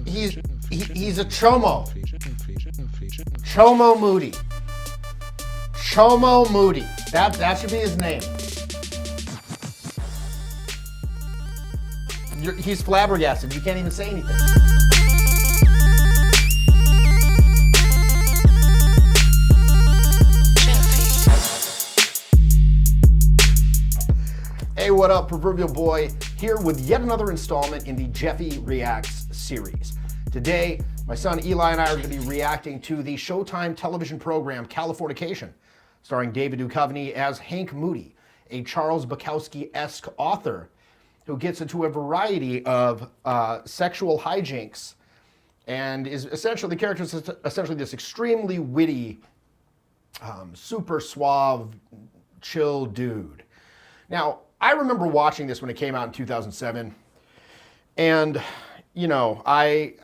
He's a chomo. Chomo Moody. Chomo Moody. That should be his name. He's flabbergasted. You can't even say anything. Hey, what up, proverbial boy? Here with yet another installment in the Jeffy Reacts series. Today, my son Eli and I are going to be reacting to the Showtime television program Californication, starring David Duchovny as Hank Moody, a Charles Bukowski-esque author who gets into a variety of sexual hijinks and is essentially, the character is essentially this extremely witty, super suave, chill dude. Now, I remember watching this when it came out in 2007, and, you know, I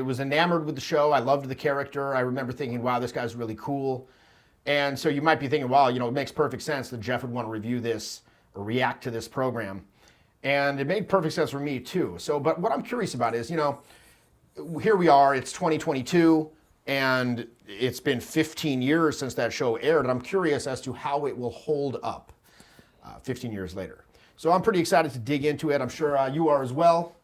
was enamored with the show. I loved the character. I remember thinking, wow, this guy's really cool. And so you might be thinking, wow, you know, it makes perfect sense that Jeff would want to review this or react to this program. And it made perfect sense for me too. So, but what I'm curious about is, you know, here we are, it's 2022, and it's been 15 years since that show aired, and I'm curious as to how it will hold up 15 years later. So I'm pretty excited to dig into it. I'm sure you are as well.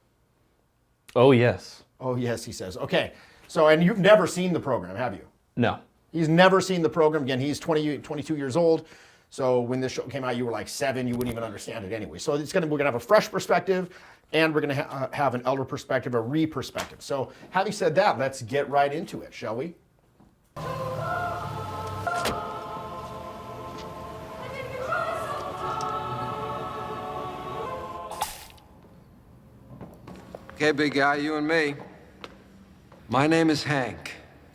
Oh, yes. Oh, yes, he says. Okay, so, and you've never seen the program, have you? No. He's never seen the program. Again, he's 22 years old. So when this show came out, you were like 7. You wouldn't even understand it anyway. So we're gonna have a fresh perspective, and we're gonna have an elder perspective, a re-perspective. So having said that, let's get right into it, shall we? Okay, big guy, you and me. My name is Hank.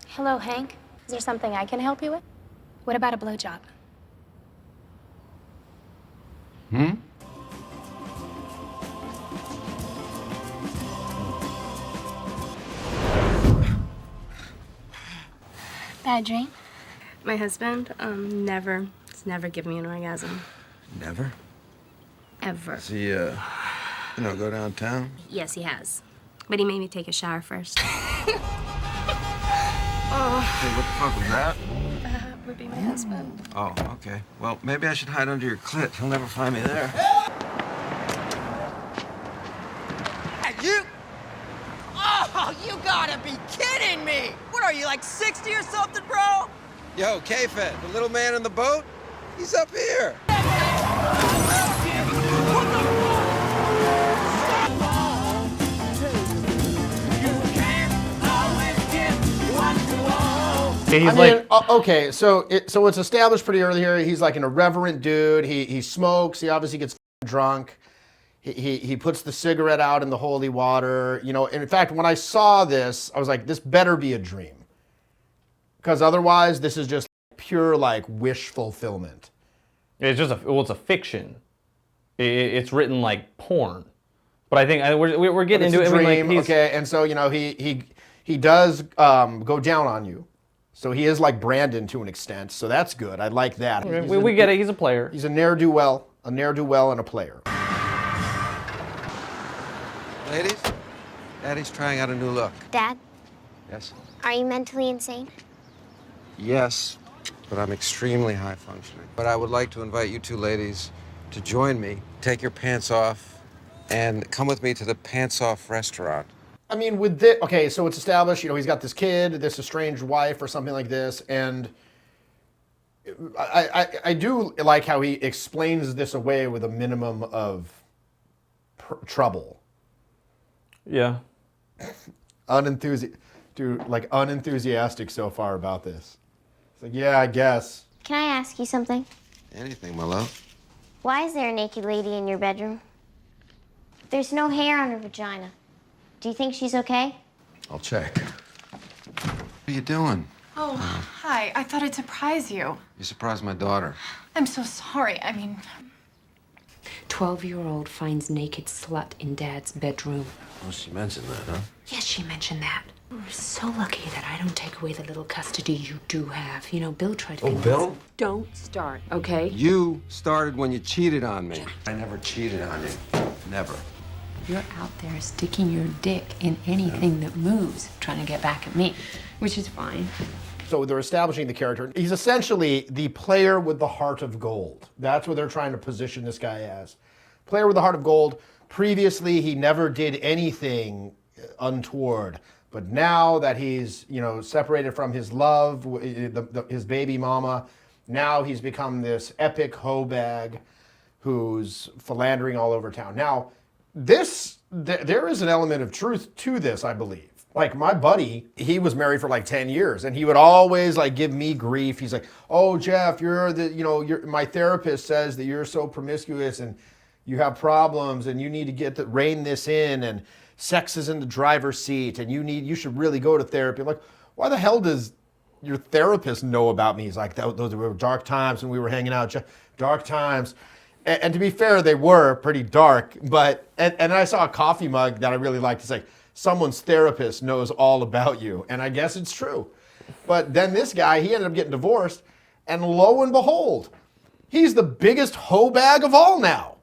Hello, Hank. Is there something I can help you with? What about a blowjob? Bad dream? My husband, he's never given me an orgasm. Never? Ever. Does he, go downtown? Yes, he has. But he made me take a shower first. Hey, what the fuck was that? That would be my husband. Oh, okay. Well, maybe I should hide under your clit. He'll never find me there. Hey, you! Oh, you gotta be kidding me! What are you, like 60 or something, bro? Yo, K-Fed, the little man in the boat? He's up here. Okay, so it's established pretty early here. He's like an irreverent dude. He smokes. He obviously gets drunk. He puts the cigarette out in the holy water. You know, and in fact, when I saw this, I was like, this better be a dream, because otherwise, this is just pure like wish fulfillment. It's just it's a fiction. It's written like porn, but I think we're getting into it. Dream, okay, and so you know he does go down on you. So he is like Brandon to an extent, so that's good. I like that. We get it. He's a player. He's a ne'er-do-well, and a player. Ladies, Daddy's trying out a new look. Dad, Yes? are you mentally insane? Yes, but I'm extremely high functioning. But I would like to invite you two ladies to join me, take your pants off, and come with me to the Pants Off restaurant. I mean, with this, okay, so it's established, you know, he's got this kid, this estranged wife or something like this, and I do like how he explains this away with a minimum of trouble. Yeah. Unenthusiastic so far about this. It's like, yeah, I guess. Can I ask you something? Anything, my love. Why is there a naked lady in your bedroom? There's no hair on her vagina. Do you think she's okay? I'll check. What are you doing? Oh, hi. I thought I'd surprise you. You surprised my daughter. I'm so sorry. I mean... 12-year-old finds naked slut in Dad's bedroom. Oh, she mentioned that, huh? Yes, she mentioned that. We're so lucky that I don't take away the little custody you do have. You know, Bill tried to convince... Bill? Don't start, okay? You started when you cheated on me. I never cheated on you. Never. You're out there sticking your dick in anything that moves, trying to get back at me, which is fine. So they're establishing the character. He's essentially the player with the heart of gold. That's what they're trying to position this guy as. Player with the heart of gold. Previously, he never did anything untoward. But now that he's, separated from his love, his baby mama, now he's become this epic hoe bag who's philandering all over town. Now, there is an element of truth to this, I believe. Like my buddy, he was married for like 10 years and he would always like give me grief. He's like, "Oh, Jeff, my therapist says that you're so promiscuous and you have problems and you need to rein this in, and sex is in the driver's seat and you should really go to therapy." I'm like, why the hell does your therapist know about me? He's like, those were dark times when we were hanging out, dark times. And to be fair, they were pretty dark, but, and I saw a coffee mug that I really liked. It's like, someone's therapist knows all about you. And I guess it's true. But then this guy, he ended up getting divorced, and lo and behold, he's the biggest hoe bag of all now.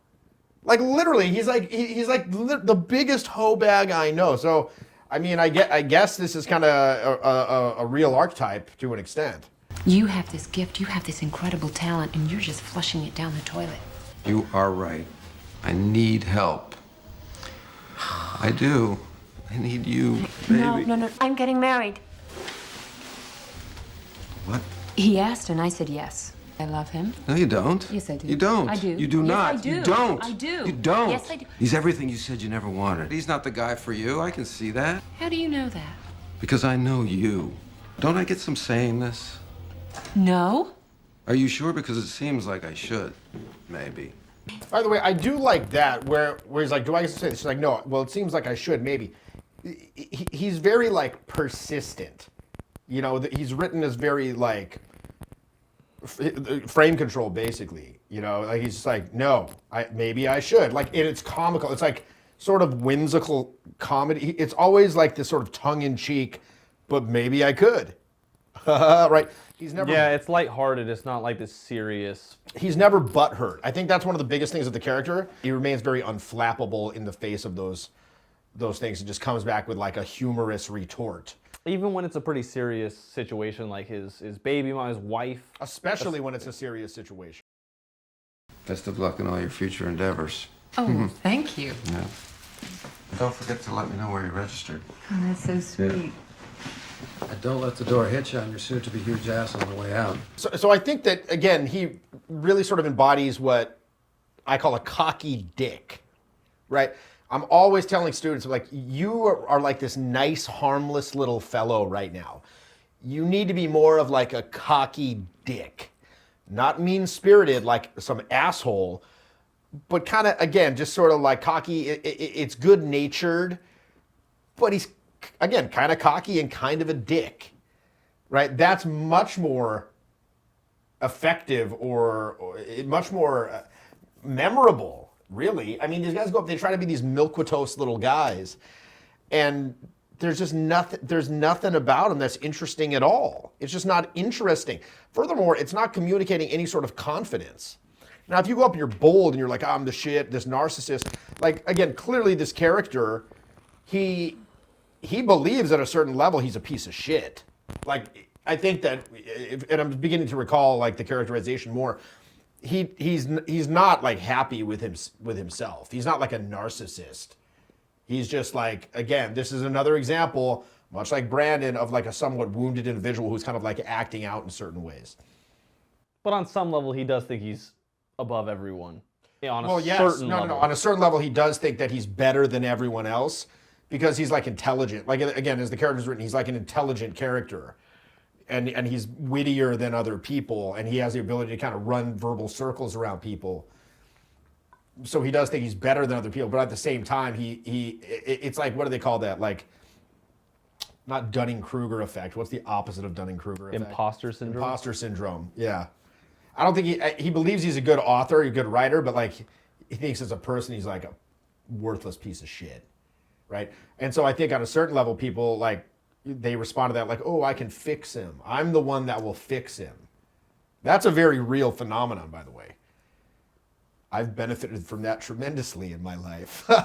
Like literally, he's like the biggest hoe bag I know. So, I mean, I guess this is kind of a real archetype to an extent. You have this gift, you have this incredible talent, and you're just flushing it down the toilet. You are right. I need help. I do. I need you, baby. No. I'm getting married. What? He asked, and I said yes. I love him. No, you don't. Yes, I do. You don't. I do. You do Yes, not. I do. You don't. I do. You don't. Yes, I do. He's everything you said you never wanted. He's not the guy for you. I can see that. How do you know that? Because I know you. Don't I get some saying this? No. Are you sure? Because it seems like I should. Maybe. By the way, I do like that where he's like, do I get to say this? She's like, no, well, it seems like I should, maybe. He's very like persistent. He's written as very like frame control, basically. Like he's just like, no, maybe I should. Like, and it's comical. It's like sort of whimsical comedy. It's always like this sort of tongue-in-cheek, but maybe I could. Right? He's never. Yeah, it's lighthearted. It's not like this serious. He's never butthurt. I think that's one of the biggest things of the character. He remains very unflappable in the face of those things. It just comes back with like a humorous retort. Even when it's a pretty serious situation, like his baby mom, his wife. Especially when it's a serious situation. Best of luck in all your future endeavors. Oh, thank you. Yeah. Don't forget to let me know where you're registered. Oh, that's so sweet. And don't let the door hit you on your soon-to-be huge ass on the way out. So I think that, again, he really sort of embodies what I call a cocky dick, right? I'm always telling students, like, you are like this nice, harmless little fellow right now. You need to be more of like a cocky dick. Not mean-spirited like some asshole, but kind of, again, just sort of like cocky. It's good-natured, but he's, again, kind of cocky and kind of a dick, right? That's much more effective or much more memorable, really. I mean, these guys go up, they try to be these milquitoast little guys, and there's just nothing about them that's interesting at all. It's just not interesting. Furthermore, it's not communicating any sort of confidence. Now, if you go up and you're bold and you're like, I'm the shit, this narcissist, like, again, clearly this character, he believes at a certain level he's a piece of shit. Like, I think that, and I'm beginning to recall like the characterization more, he's not like happy with himself. He's not like a narcissist. He's just like, again, this is another example, much like Brandon, of like a somewhat wounded individual who's kind of like acting out in certain ways. But on some level, he does think he's above everyone. Yeah, on a Well, yes, certain level. no. On a certain level, he does think that he's better than everyone else because he's like intelligent. Like, again, as the character's written, he's like an intelligent character. And he's wittier than other people, and he has the ability to kind of run verbal circles around people. So he does think he's better than other people, but at the same time, it's like, what do they call that? Like, not Dunning-Kruger effect. What's the opposite of Dunning-Kruger effect? Imposter syndrome? Imposter syndrome, yeah. I don't think he believes he's a good author, a good writer, but like, he thinks as a person, he's like a worthless piece of shit, right? And so I think on a certain level, people like, they respond to that like, oh, I can fix him. I'm the one that will fix him. That's a very real phenomenon, by the way. I've benefited from that tremendously in my life. My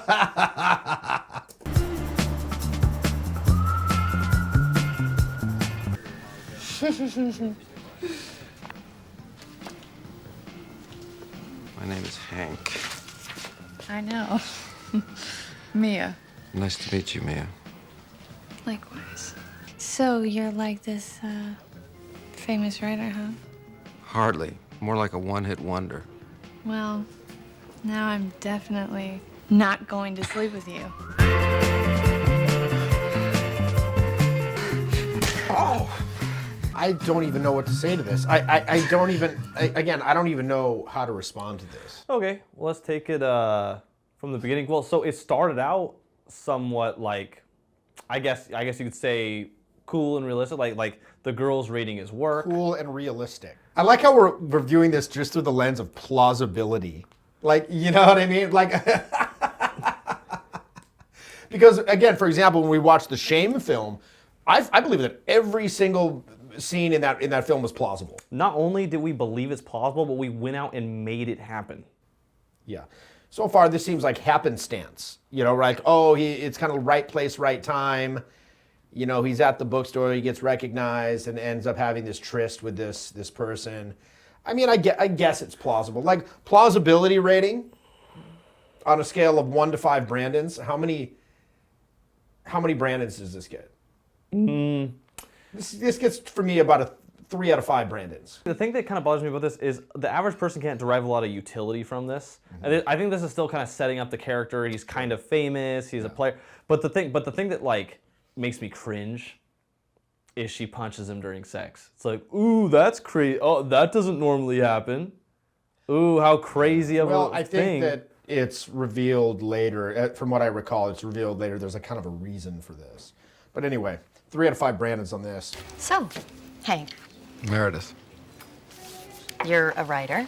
name is Hank. I know. Mia. Nice to meet you, Mia. Likewise. So you're like this, famous writer, huh? Hardly. More like a one-hit wonder. Well, now I'm definitely not going to sleep with you. I don't even know what to say to this. I don't even know how to respond to this. Okay, well, let's take it from the beginning. Well, so it started out somewhat like, I guess you could say cool and realistic. Like the girl's rating his work. Cool and realistic. I like how we're viewing this just through the lens of plausibility. Like, you know what I mean? Like, because again, for example, when we watched the Shame film, I believe that every single scene in that film was plausible. Not only did we believe it's plausible, but we went out and made it happen. Yeah. So far, this seems like happenstance. You know, like, oh, it's kind of right place, right time. You know, he's at the bookstore, he gets recognized and ends up having this tryst with this person. I mean, I guess it's plausible. Like, plausibility rating on a scale of 1 to 5 Brandons, how many Brandons does this get? This gets, for me, about a 3 out of 5 Brandons. The thing that kind of bothers me about this is the average person can't derive a lot of utility from this. And I think this is still kind of setting up the character. He's kind of famous, he's a player. But the thing that, like, makes me cringe is she punches him during sex. It's like, ooh, that's crazy. Oh, that doesn't normally happen. Ooh, how crazy of a thing. Well, I think that it's revealed later. From what I recall, it's revealed later. There's a kind of a reason for this. But anyway, 3 out of 5 Brandons on this. So, Hank, Meredith. you're a writer.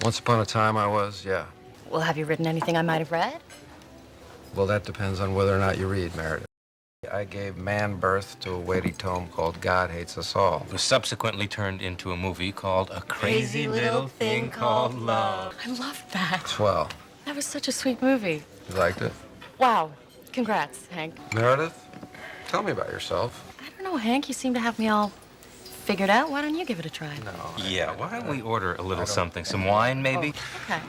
Once upon a time I was, yeah. Well, have you written anything I might have read? Well, that depends on whether or not you read, Meredith. I gave man birth to a weighty tome called God Hates Us All. It was subsequently turned into a movie called A Crazy Little Thing Called Love. I loved that. Swell. That was such a sweet movie. You liked it? Wow. Congrats, Hank. Meredith, tell me about yourself. I don't know, Hank. You seem to have me all figured out. Why don't you give it a try? No. Yeah, why don't we order a little something? Some wine, maybe? Okay.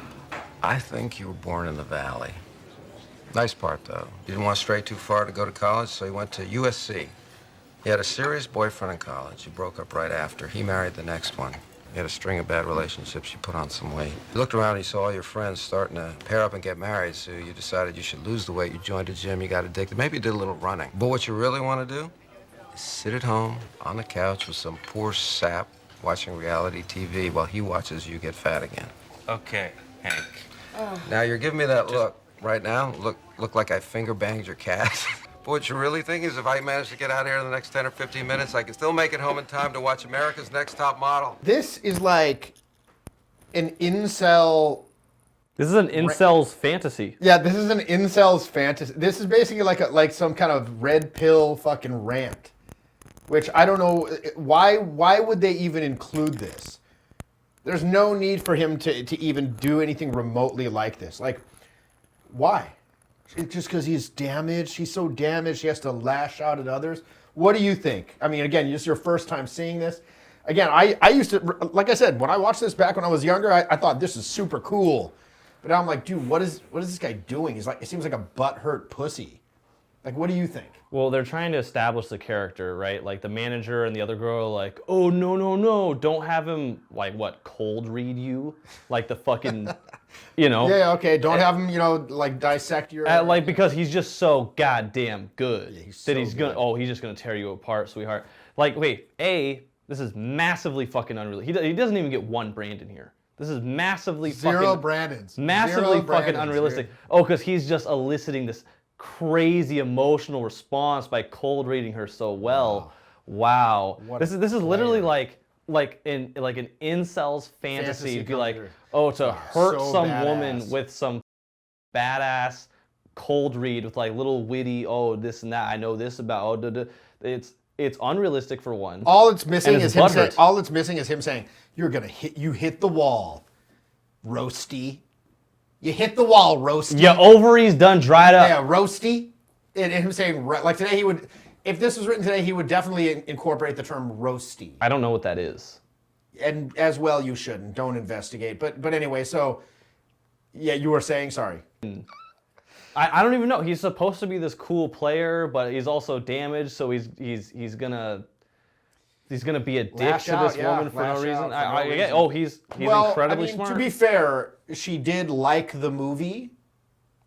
I think you were born in the valley. Nice part, though. You didn't want to stray too far to go to college, so you went to USC. You had a serious boyfriend in college. You broke up right after. He married the next one. You had a string of bad relationships. You put on some weight. You looked around and you saw all your friends starting to pair up and get married, so you decided you should lose the weight. You joined a gym. You got addicted. Maybe you did a little running. But what you really want to do is sit at home on the couch with some poor sap watching reality TV while he watches you get fat again. Okay, Hank. Now, you're giving me that look. Right now, look like I finger banged your cat. But what you really think is if I manage to get out here in the next 10 or 15 minutes, I can still make it home in time to watch America's Next Top Model. This is like an incel. This is an incel's fantasy. Yeah, this is an incel's fantasy. This is basically like some kind of red pill fucking rant, which I don't know why would they even include this? There's no need for him to even do anything remotely like this. Like, why? Just because he's damaged? He's so damaged he has to lash out at others? What do you think? I mean, again, this is your first time seeing this. Again, I used to, like I said, when I watched this back when I was younger, I thought this is super cool. But now I'm like, dude, what is this guy doing? He's like, it seems like a butthurt pussy. Like, what do you think? Well, they're trying to establish the character, right? Like the manager and the other girl are like, oh, no, don't have him, like, what, cold read you? Like the fucking, you know. Yeah, okay, don't have him, like dissect your... like, because he's just so goddamn good. Yeah, he's that so he's good. he's just gonna tear you apart, sweetheart. Like, wait, this is massively fucking unrealistic. He doesn't even get 1 Brandon here. This is massively Zero Brandons. massively Zero fucking Brandons, unrealistic. dude. Oh, because he's just eliciting this crazy emotional response by cold reading her so well. Wow. This is literally like an incel's fantasy to be like, oh, to hurt so some badass. woman with some badass cold read with like little witty, oh, this and that, I know this about, it's unrealistic for one. All it's missing is him saying, butthurt. you're gonna hit the wall, roasty. You hit the wall, roasty. Your ovaries done dried up. Yeah, roasty. And him saying, like today he would, if this was written today, he would definitely incorporate the term roasty. I don't know what that is. And as well you shouldn't. Don't investigate. But anyway, so, yeah, you were saying, sorry. I don't even know. He's supposed to be this cool player, but he's also damaged, so he's gonna be a dick Lash to out, this yeah, woman for no lash reason. out for no reason. Oh, he's incredibly smart. To be fair, she did like the movie,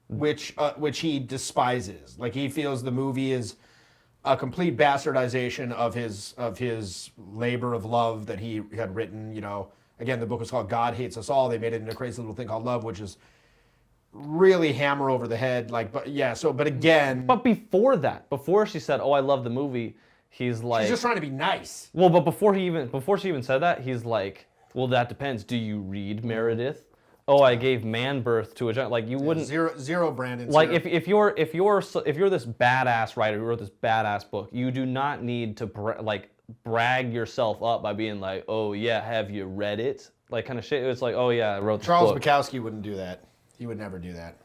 which he despises. Like he feels the movie is a complete bastardization of his labor of love that he had written. You know, again, the book was called God Hates Us All. They made it into a crazy little thing called Love, which is really hammer over the head. Like, but yeah. So, but again. But before she said, "Oh, I love the movie," he's like, she's just trying to be nice. Well, but before she even said that, he's like, "Well, that depends. Do you read Meredith?" Oh, I gave man birth to a giant. Like you wouldn't zero Brandon. Like if you're this badass writer who wrote this badass book, you do not need to brag yourself up by being like, oh yeah, have you read it? Like kind of shit. It's like, oh yeah, I wrote this Charles book. Bukowski wouldn't do that. He would never do that.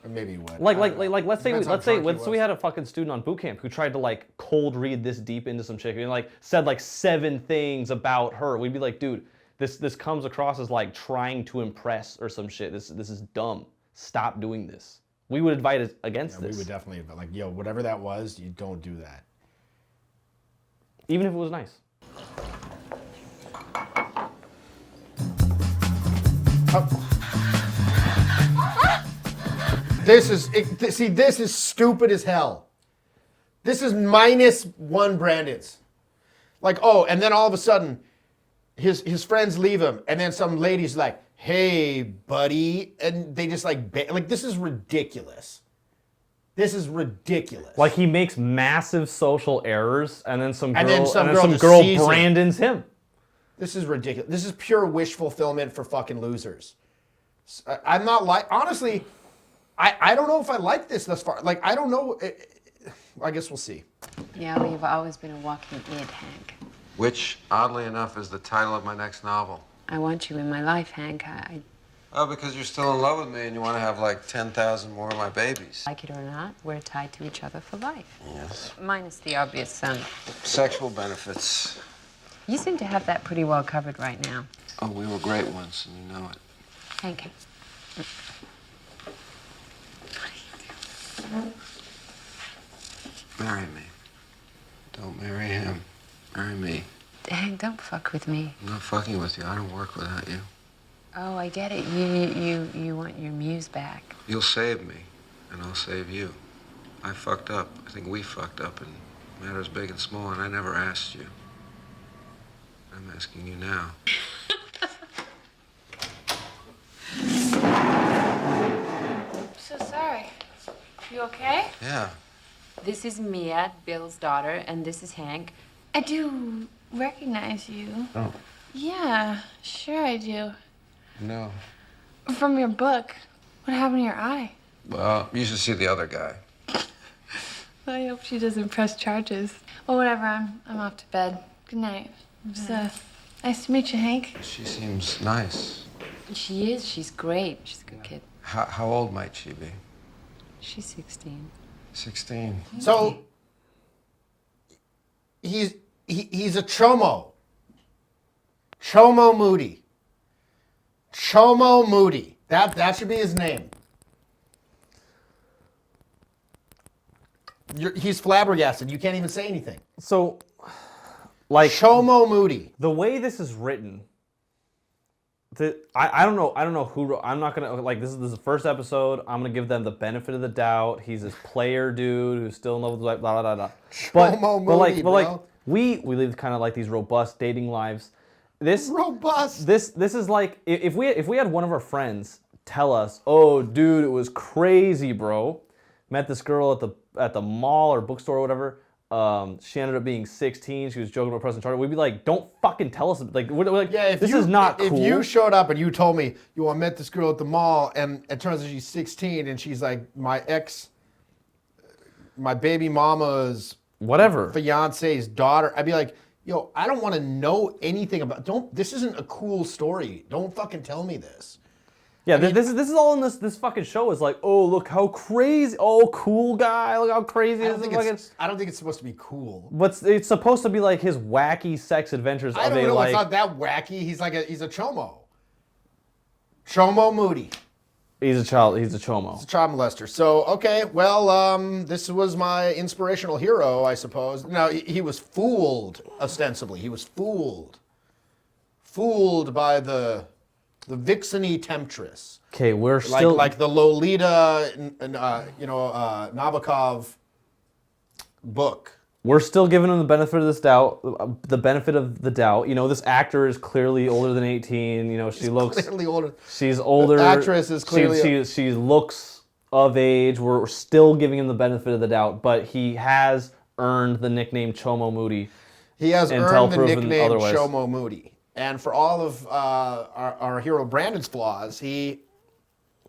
Or maybe he would. Let's say we had had a fucking student on boot camp who tried to like cold read this deep into some chick and like said like 7 things about her. We'd be like, dude, this comes across as like trying to impress or some shit. This is dumb. Stop doing this. We would advise against this. We would definitely, like, yo, whatever that was, you don't do that. Even if it was nice. This is stupid as hell. This is -1 Brandon's. Like, oh, and then all of a sudden, his friends leave him, and then some lady's like, hey, buddy, and they just like this is ridiculous. This is ridiculous. Like he makes massive social errors, and then some girl sees it. Brandon's him. This is ridiculous. This is pure wish fulfillment for fucking losers. I'm not like, honestly, I don't know if I like this thus far. Like, I don't know. I guess we'll see. Yeah, well, you've always been a walking id, Hank. Which, oddly enough, is the title of my next novel. I want you in my life, Hank. Oh, because you're still in love with me and you want to have like 10,000 more of my babies. Like it or not, we're tied to each other for life. Yes. Minus the obvious Sexual benefits. You seem to have that pretty well covered right now. Oh, we were great once, and you know it. Hank. Marry me. Don't marry him. Marry me. Hank, don't fuck with me. I'm not fucking with you. I don't work without you. Oh, I get it. You want your muse back. You'll save me, and I'll save you. I fucked up. I think we fucked up in matters big and small, and I never asked you. I'm asking you now. So sorry. You okay? Yeah. This is Mia, Bill's daughter, and this is Hank. I do recognize you. Oh. Yeah, sure I do. No. From your book. What happened to your eye? Well, you should see the other guy. I hope she doesn't press charges. Well, whatever. I'm off to bed. Good night. It was nice to meet you, Hank. She seems nice. She is. She's great. She's a good kid. How old might she be? She's 16. 16. So he's a chomo. Chomo Moody. Chomo Moody. That should be his name. He's flabbergasted. You can't even say anything. So, like Chomo Moody. The way this is written, I don't know who wrote. I'm not gonna like this is the first episode. I'm gonna give them the benefit of the doubt. He's this player dude who's still in love with blah blah blah blah. But we live kind of like these robust dating lives. This is like if we had one of our friends tell us, oh dude, it was crazy, bro. Met this girl at the mall or bookstore or whatever. She ended up being 16. She was joking about pressing charges. We'd be like, don't fucking tell us. Like, we're like, yeah, this is not cool. If you showed up and you told me, I met this girl at the mall and it turns out she's 16 and she's like my baby mama's whatever fiance's daughter, I'd be like, yo, I don't want to know anything about. This isn't a cool story. Don't fucking tell me this. Yeah, this is all in this fucking show is like, oh, look how crazy, oh, cool guy, look how crazy I this don't is. think it's supposed to be cool. But it's supposed to be like his wacky sex adventures I of don't a know. like. It's not that wacky. He's a chomo. Chomo Moody. He's a child. He's a chomo. He's a child molester. So okay, well, this was my inspirational hero, I suppose. No, he was fooled. Ostensibly, he was fooled by the vixeny temptress. Okay, we're still like the Lolita, Nabokov book. We're still giving him the benefit of the doubt. You know, this actor is clearly older than 18. You know, she looks clearly older. She's older. The actress is clearly she looks of age. We're still giving him the benefit of the doubt, but he has earned the nickname Chomo Moody. He has earned the nickname otherwise. Chomo Moody. And for all of our hero Brandon's flaws, he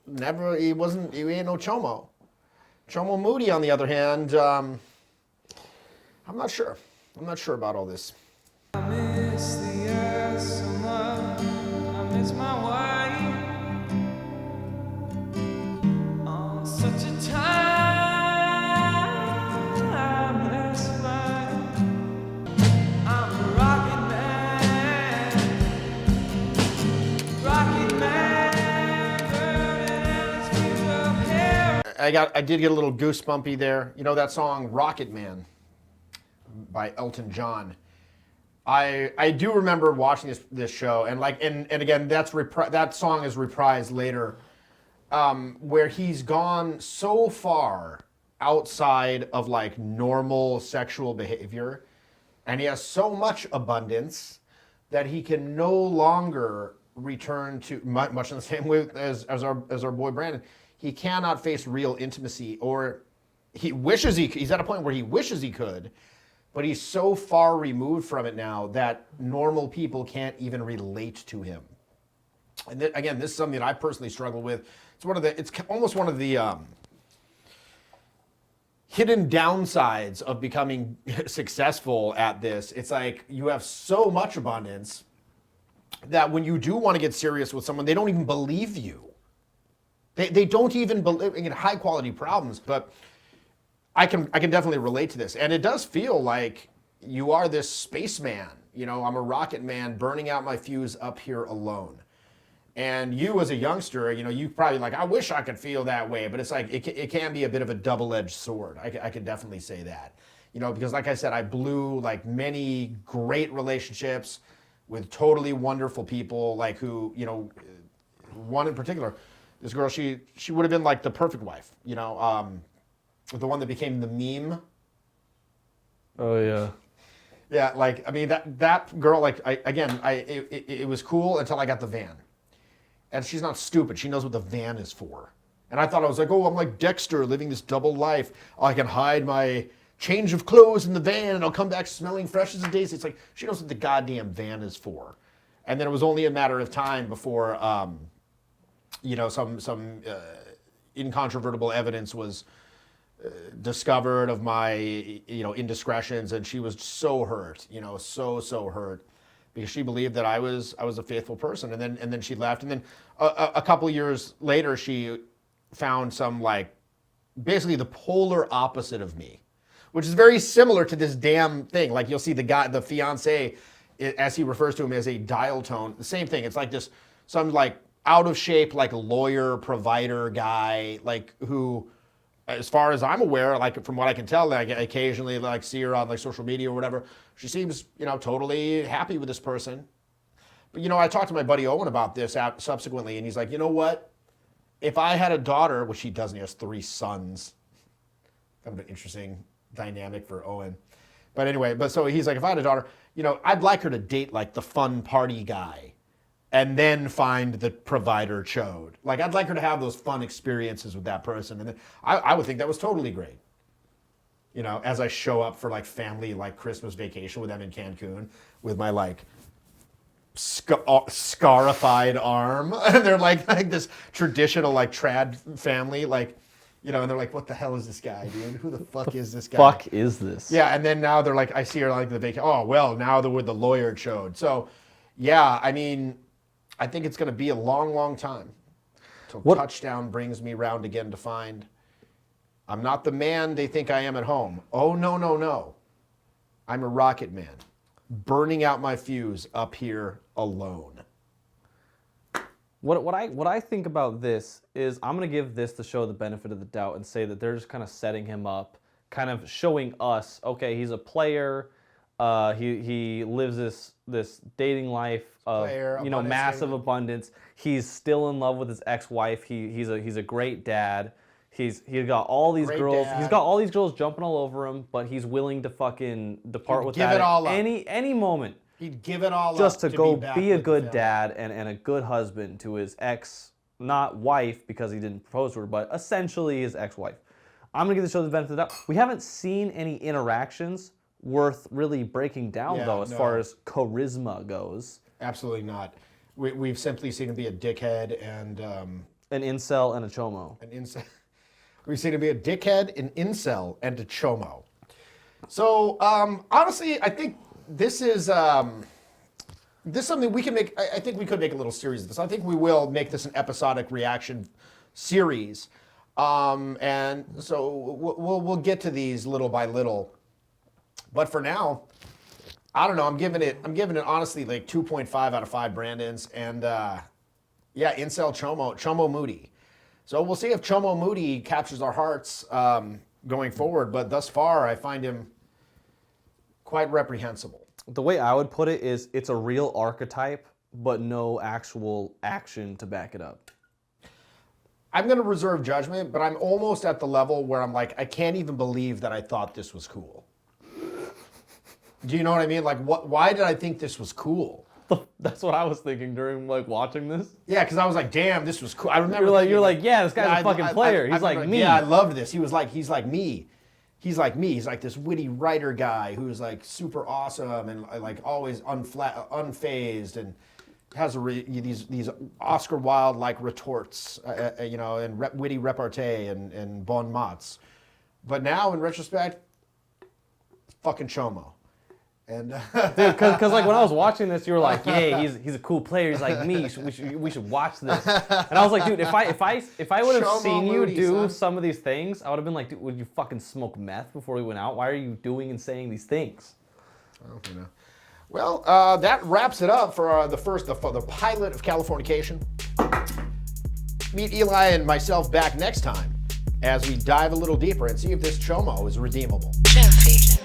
ain't no Chomo. Chomo Moody, on the other hand, I'm not sure. I'm not sure about all this. I miss the air so much. I miss my wife. On such a timeless life. I'm a rocket man. Rocket man. Burning in his future of hair. I did get a little goosebumpy there. You know that song Rocket Man by Elton John. I do remember watching this show, and again that song is reprised later, where he's gone so far outside of like normal sexual behavior, and he has so much abundance that he can no longer return to much in the same way as our boy Brandon. He cannot face real intimacy, or he's at a point where he wishes he could. But he's so far removed from it now that normal people can't even relate to him. And again, this is something that I personally struggle with. It's almost one of the hidden downsides of becoming successful at this. It's like you have so much abundance that when you do want to get serious with someone, they don't even believe you. They don't even believe in high quality problems, but I can definitely relate to this. And it does feel like you are this spaceman. You know, I'm a rocket man burning out my fuse up here alone. And you as a youngster, you know, you probably like, I wish I could feel that way. But it's like, it can be a bit of a double-edged sword. I can definitely say that. You know, because like I said, I blew like many great relationships with totally wonderful people, like who, you know, one in particular, this girl, she would have been like the perfect wife, you know, the one that became the meme. Oh yeah. Yeah, like I mean that girl, like it was cool until I got the van, and she's not stupid. She knows what the van is for, and I thought I was like, oh, I'm like Dexter living this double life. I can hide my change of clothes in the van, and I'll come back smelling fresh as a daisy. It's like she knows what the goddamn van is for, and then it was only a matter of time before, you know, some incontrovertible evidence was discovered of my, you know, indiscretions, and she was so hurt, you know, so hurt, because she believed that I was a faithful person, and then she left, and then a couple years later she found some like basically the polar opposite of me, which is very similar to this damn thing. Like you'll see the fiance, as he refers to him as a dial tone, the same thing. It's like this some like out of shape like lawyer provider guy, like who, as far as I'm aware, like from what I can tell, like I occasionally like see her on like social media or whatever. She seems, you know, totally happy with this person. But you know, I talked to my buddy Owen about this subsequently, and he's like, you know what? If I had a daughter, which he doesn't, he has 3 sons. Kind of an interesting dynamic for Owen. But anyway, so he's like, if I had a daughter, you know, I'd like her to date like the fun party guy, and then find the provider chode. Like, I'd like her to have those fun experiences with that person. And then I would think that was totally great. You know, as I show up for like family, like Christmas vacation with them in Cancun with my like scarified arm. And they're like this traditional like trad family, like, you know, and they're like, what the hell is this guy, dude? Who the fuck is this guy? Fuck is this? Yeah, and then now they're like, I see her like the vacation. Oh, well, now they're with the lawyer chode. So, yeah, I mean, I think it's going to be a long, long time. till touchdown brings me round again to find. I'm not the man they think I am at home. Oh, no, no, no. I'm a rocket man, burning out my fuse up here alone. What I think about this is I'm going to give this the show the benefit of the doubt and say that they're just kind of setting him up, kind of showing us, okay, he's a player. He lives this dating life of massive abundance. He's still in love with his ex-wife. He's a great dad. He's got all these girls. He's got all these girls jumping all over him, but he's willing to fucking depart with that at any moment. He'd give it all just up to go be a good family. dad and a good husband to his ex, not wife because he didn't propose to her, but essentially his ex-wife. I'm gonna give the show the benefit of the doubt. We haven't seen any interactions worth really breaking down though, as far as charisma goes. Absolutely not. We've simply seen him be a dickhead and an incel and a chomo. An incel. We've seen him be a dickhead, an incel, and a chomo. So honestly, I think this is something we can make. I think we could make a little series of this. I think we will make this an episodic reaction series, and so we'll get to these little by little. But for now, I don't know. I'm giving it honestly like 2.5 out of 5 Brandons, and yeah, incel Chomo Moody. So we'll see if Chomo Moody captures our hearts going forward. But thus far, I find him quite reprehensible. The way I would put it is it's a real archetype, but no actual action to back it up. I'm going to reserve judgment, but I'm almost at the level where I'm like, I can't even believe that I thought this was cool. Do you know what I mean? Like, why did I think this was cool? That's what I was thinking during like watching this. Yeah, because I was like, damn, this was cool. I remember you're like, yeah, this guy's a fucking player. He's like me. Yeah, I loved this. He's like me. He's like me. He's like this witty writer guy who's like super awesome and like always unfazed and has these Oscar Wilde like retorts, and witty repartee and bon mots. But now in retrospect, fucking chomo. And because like when I was watching this, you were like, yeah, he's a cool player. He's like me. We should watch this. And I was like, dude, if I would have seen you do some of these things, I would have been like, dude, would you fucking smoke meth before we went out? Why are you doing and saying these things? I don't know. Well, that wraps it up for the pilot of Californication. Meet Eli and myself back next time as we dive a little deeper and see if this chomo is redeemable. Jeffy.